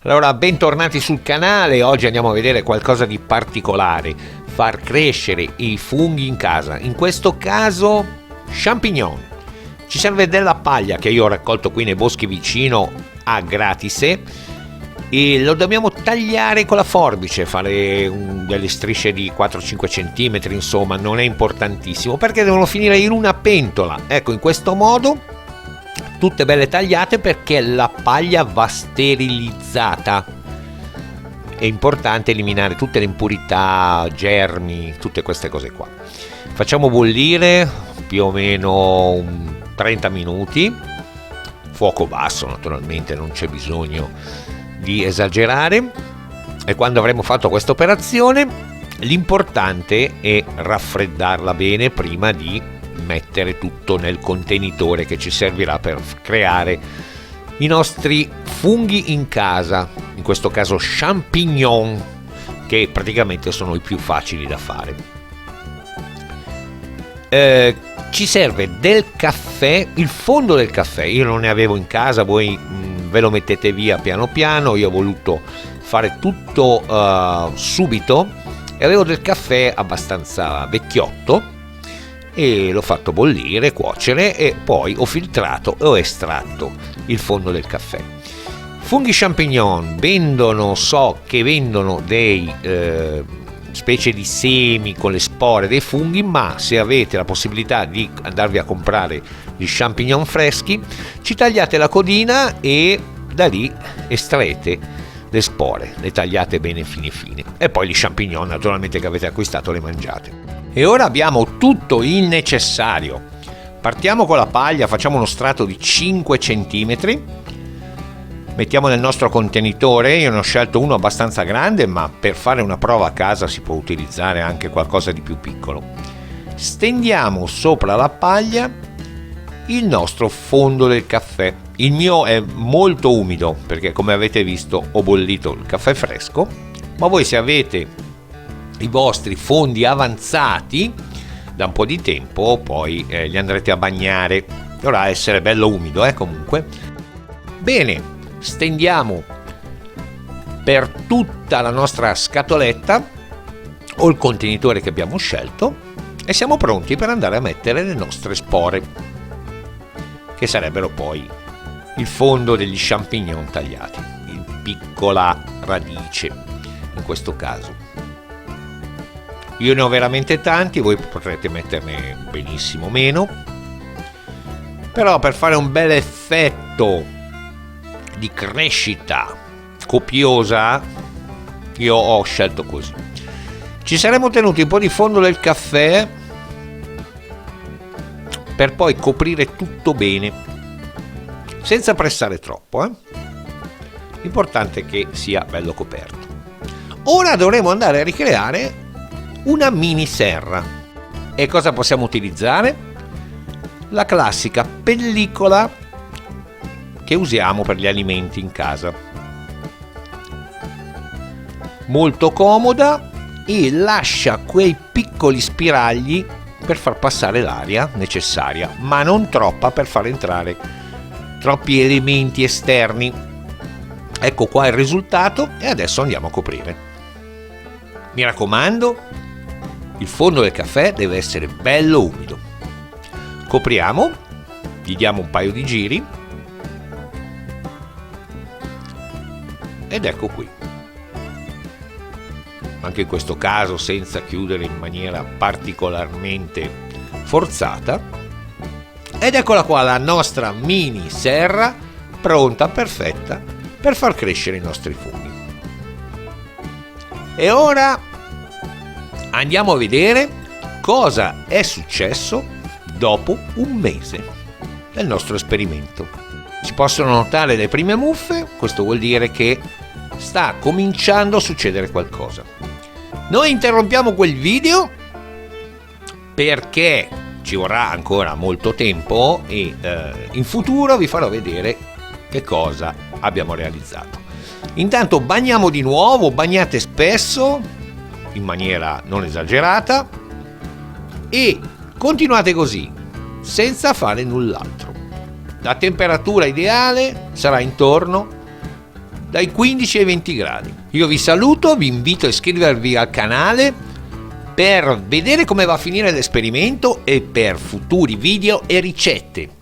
Allora, bentornati sul canale. Oggi andiamo a vedere qualcosa di particolare: far crescere i funghi in casa. In questo caso, champignon. Ci serve della paglia che io ho raccolto qui nei boschi vicino a Gratise e lo dobbiamo tagliare con la forbice, fare delle strisce di 4-5 cm, insomma, non è importantissimo perché devono finire in una pentola. Ecco, in questo modo, tutte belle tagliate perché la paglia va sterilizzata. È importante eliminare tutte le impurità, germi, tutte queste cose qua. Facciamo bollire più o meno 30 minuti, fuoco basso naturalmente, non c'è bisogno di esagerare. E quando avremo fatto questa operazione, l'importante è raffreddarla bene prima di mettere tutto nel contenitore che ci servirà per creare i nostri funghi in casa, in questo caso champignon, che praticamente sono i più facili da fare. Ci serve del caffè, il fondo del caffè. Io non ne avevo in casa, voi ve lo mettete via piano piano. Io ho voluto fare tutto subito e avevo del caffè abbastanza vecchiotto e l'ho fatto bollire, cuocere e poi ho filtrato e ho estratto il fondo del caffè. Funghi champignon so che vendono dei specie di semi con le spore dei funghi, ma se avete la possibilità di andarvi a comprare gli champignon freschi, ci tagliate la codina e da lì estraete le spore, le tagliate bene fine e poi gli champignon naturalmente che avete acquistato le mangiate. E ora abbiamo tutto il necessario. Partiamo con la paglia, facciamo uno strato di 5 cm, mettiamo nel nostro contenitore. Io ne ho scelto uno abbastanza grande, ma per fare una prova a casa si può utilizzare anche qualcosa di più piccolo. Stendiamo sopra la paglia il nostro fondo del caffè. Il mio è molto umido perché, come avete visto, ho bollito il caffè fresco, ma voi, se avete i vostri fondi avanzati da un po' di tempo, poi li andrete a bagnare. Dovrà essere bello umido, comunque. Bene, stendiamo per tutta la nostra scatoletta o il contenitore che abbiamo scelto e siamo pronti per andare a mettere le nostre spore, che sarebbero poi il fondo degli champignon tagliati, in piccola radice in questo caso. Io ne ho veramente tanti, voi potrete metterne benissimo meno, però per fare un bel effetto di crescita copiosa io ho scelto così. Ci saremmo tenuti un po' di fondo del caffè per poi coprire tutto bene senza pressare troppo. L'importante è che sia bello coperto. Ora dovremo andare a ricreare una mini serra. E cosa possiamo utilizzare? La classica pellicola che usiamo per gli alimenti in casa, molto comoda e lascia quei piccoli spiragli per far passare l'aria necessaria, ma non troppa per far entrare troppi elementi esterni. Ecco qua il risultato e adesso andiamo a coprire. Mi raccomando, il fondo del caffè deve essere bello umido. Copriamo, gli diamo un paio di giri ed ecco qui. Anche in questo caso senza chiudere in maniera particolarmente forzata. Ed eccola qua la nostra mini serra pronta, perfetta per far crescere i nostri funghi. E ora andiamo a vedere cosa è successo dopo un mese del nostro esperimento. Si possono notare le prime muffe, questo vuol dire che sta cominciando a succedere qualcosa. Noi interrompiamo quel video perché ci vorrà ancora molto tempo e in futuro vi farò vedere che cosa abbiamo realizzato. Intanto bagniamo di nuovo, bagnate spesso in maniera non esagerata e continuate così senza fare null'altro. La temperatura ideale sarà intorno dai 15 ai 20 gradi. Io vi saluto, vi invito a iscrivervi al canale per vedere come va a finire l'esperimento e per futuri video e ricette.